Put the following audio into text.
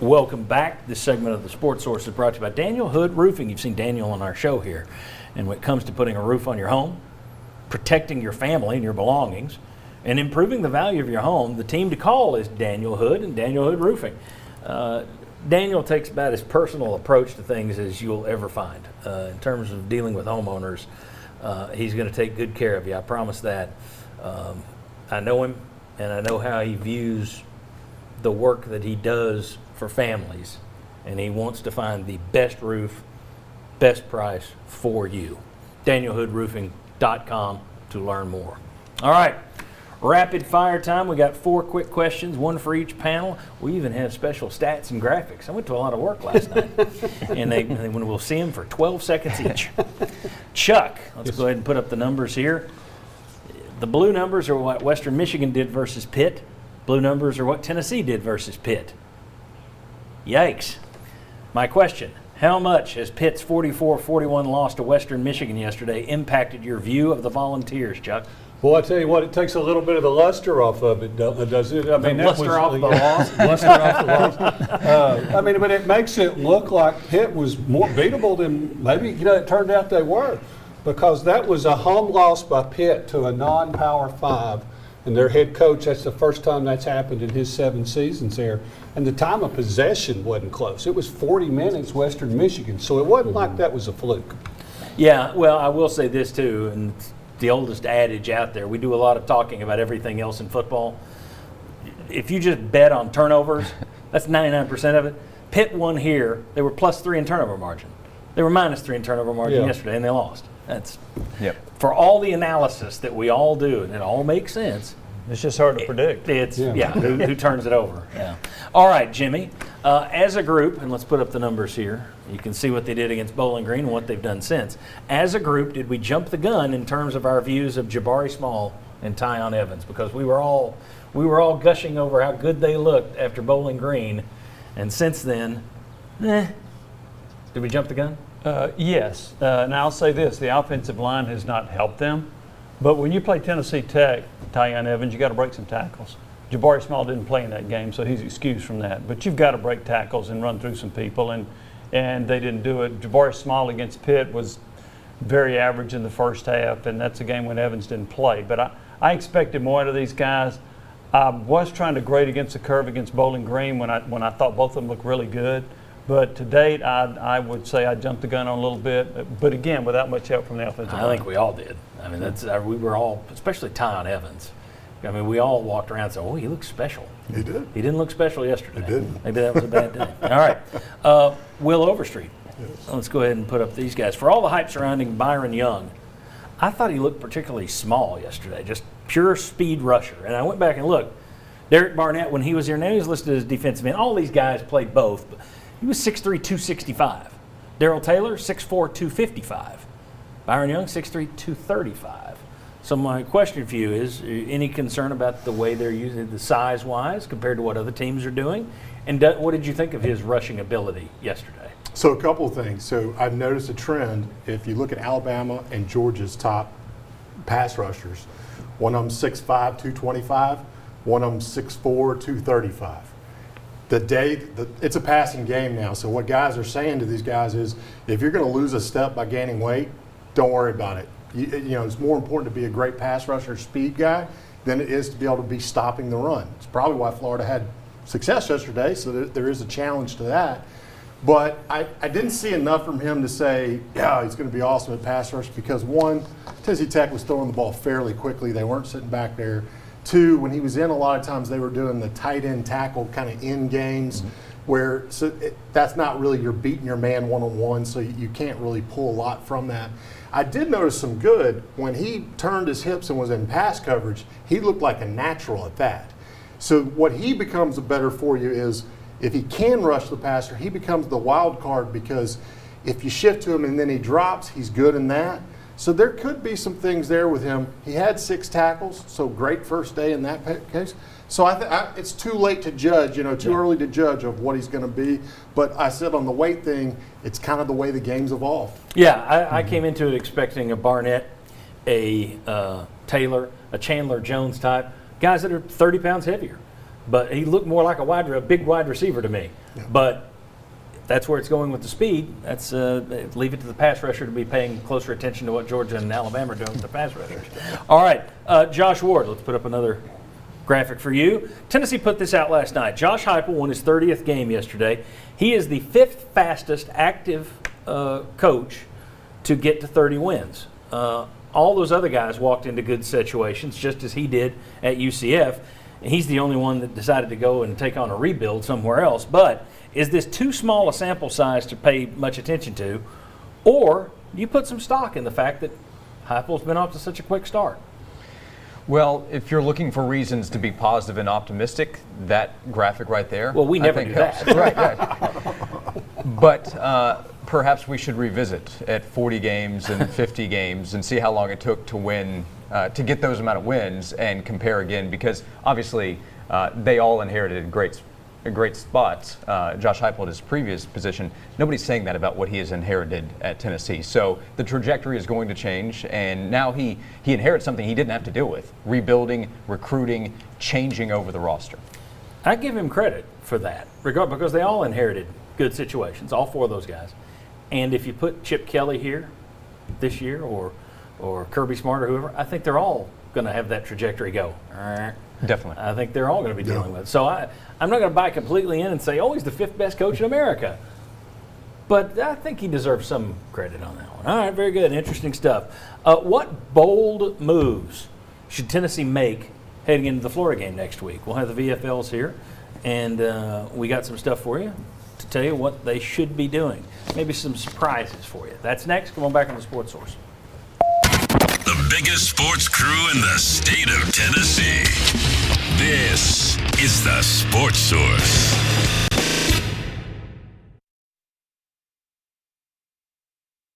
Welcome back. This segment of the Sports Source is brought to you by Daniel Hood Roofing. You've seen Daniel on our show here. And when it comes to putting a roof on your home, protecting your family and your belongings, and improving the value of your home, the team to call is Daniel Hood and Daniel Hood Roofing. Daniel takes about as personal approach to things as you'll ever find. In terms of dealing with homeowners, he's going to take good care of you. I promise that. I know him, and I know how he views the work that he does for families, and he wants to find the best roof, best price for you. DanielHoodRoofing.com to learn more. All right, rapid fire time. We got 4 quick questions, 1 for each panel. We even have special stats and graphics. I went to a lot of work last night, and we'll see them for 12 seconds each. Chuck, let's go ahead and put up the numbers here. The blue numbers are what Western Michigan did versus Pitt. Blue numbers are what Tennessee did versus Pitt. Yikes. My question, how much has Pitt's 44-41 loss to Western Michigan yesterday impacted your view of the Volunteers, Chuck? Well, I tell you what, it takes a little bit of the luster off of it, does it? I mean, luster off the loss? Luster off the loss. I mean, but it makes it look like Pitt was more beatable than maybe, it turned out they were. Because that was a home loss by Pitt to a non-Power 5. And their head coach, that's the first time that's happened in his 7 seasons there. And the time of possession wasn't close. It was 40 minutes, Western Michigan. So it wasn't like that was a fluke. Yeah, well, I will say this too, and it's the oldest adage out there. We do a lot of talking about everything else in football. If you just bet on turnovers, that's 99% of it. Pitt won here. They were +3 in turnover margin. They were -3 in turnover margin yesterday, and they lost. That's for all the analysis that we all do, and it all makes sense. It's just hard to predict. It's who turns it over. Yeah. All right, Jimmy. As a group, and let's put up the numbers here. You can see what they did against Bowling Green and what they've done since. As a group, did we jump the gun in terms of our views of Jabari Small and Tyon Evans? Because we were all gushing over how good they looked after Bowling Green, and since then, did we jump the gun? Yes, and I'll say this, the offensive line has not helped them, but when you play Tennessee Tech, Tyon Evans, you got to break some tackles. Jabari Small didn't play in that game, so he's excused from that, but you've got to break tackles and run through some people, and they didn't do it. Jabari Small against Pitt was very average in the first half, and that's a game when Evans didn't play, but I expected more out of these guys. I was trying to grade against the curve against Bowling Green when I thought both of them looked really good. But to date, I would say I jumped the gun on a little bit, but again, without much help from the offensive line. I think we all did. I mean, we were all, especially Tyon Evans. I mean, we all walked around and said, "Oh, he looks special." He did. He didn't look special yesterday. He didn't. Maybe that was a bad day. All right, Will Overstreet. Yes. Let's go ahead and put up these guys. For all the hype surrounding Byron Young, I thought he looked particularly small yesterday, just pure speed rusher. And I went back and looked. Derek Barnett, when he was here, now he's listed as defensive end. All these guys played both. But he was 6'3", 265. Darrell Taylor, 6'4", 255. Byron Young, 6'3", 235. So my question for you is, any concern about the way they're using the size-wise compared to what other teams are doing? And what did you think of his rushing ability yesterday? So a couple of things. So I've noticed a trend. If you look at Alabama and Georgia's top pass rushers, one of them 6'5", 225, one of them 6'4", 235. It's a passing game now. So what guys are saying to these guys is, if you're going to lose a step by gaining weight, don't worry about it. It's more important to be a great pass rusher, speed guy, than it is to be able to be stopping the run. It's probably why Florida had success yesterday. So there is a challenge to that. But I didn't see enough from him to say, yeah, he's going to be awesome at pass rush, because one, Tennessee Tech was throwing the ball fairly quickly. They weren't sitting back there. Two, when he was in, a lot of times they were doing the tight end tackle kind of in games, where that's not really, you're beating your man one-on-one, so you can't really pull a lot from that. I did notice some good when he turned his hips and was in pass coverage. He looked like a natural at that. So what he becomes better for you is, if he can rush the passer, he becomes the wild card, because if you shift to him and then he drops, he's good in that. So there could be some things there with him. He had 6 tackles, so great first day in that case. So it's too late to judge, too early to judge of what he's going to be. But I said on the weight thing, it's kind of the way the game's evolved. Yeah, I came into it expecting a Barnett, a Taylor, a Chandler Jones type, guys that are 30 pounds heavier. but he looked more like a big wide receiver to me. Yeah. But that's where it's going with the speed. That's leave it to the pass rusher to be paying closer attention to what Georgia and Alabama are doing with the pass rushers. All right, Josh Ward, let's put up another graphic for you. Tennessee put this out last night. Josh Heupel won his 30th game yesterday. He is the 5th fastest active coach to get to 30 wins. All those other guys walked into good situations, just as he did at UCF. He's the only one that decided to go and take on a rebuild somewhere else. But is this too small a sample size to pay much attention to? Or you put some stock in the fact that Heupel's been off to such a quick start? Well, if you're looking for reasons to be positive and optimistic, that graphic right there. Well, we never do helps. that. Right. But perhaps we should revisit at 40 games and 50 games and see how long it took to win, to get those amount of wins, and compare again, because obviously they all inherited great spots. Josh Heupel at his previous position, nobody's saying that about what he has inherited at Tennessee. So the trajectory is going to change, and now he inherits something he didn't have to deal with: rebuilding, recruiting, changing over the roster. I give him credit for that, because they all inherited good situations, all 4 of those guys. And if you put Chip Kelly here this year, or Kirby Smart or whoever, I think they're all going to have that trajectory go. Definitely. I think they're all going to be dealing with it. So I'm not going to buy completely in and say, oh, he's the 5th best coach in America. But I think he deserves some credit on that one. All right, very good. Interesting stuff. What bold moves should Tennessee make heading into the Florida game next week? We'll have the VFLs here, and we got some stuff for you to tell you what they should be doing. Maybe some surprises for you. That's next. Come on back on the Sports Source. The biggest sports crew in the state of Tennessee. This is the Sports Source.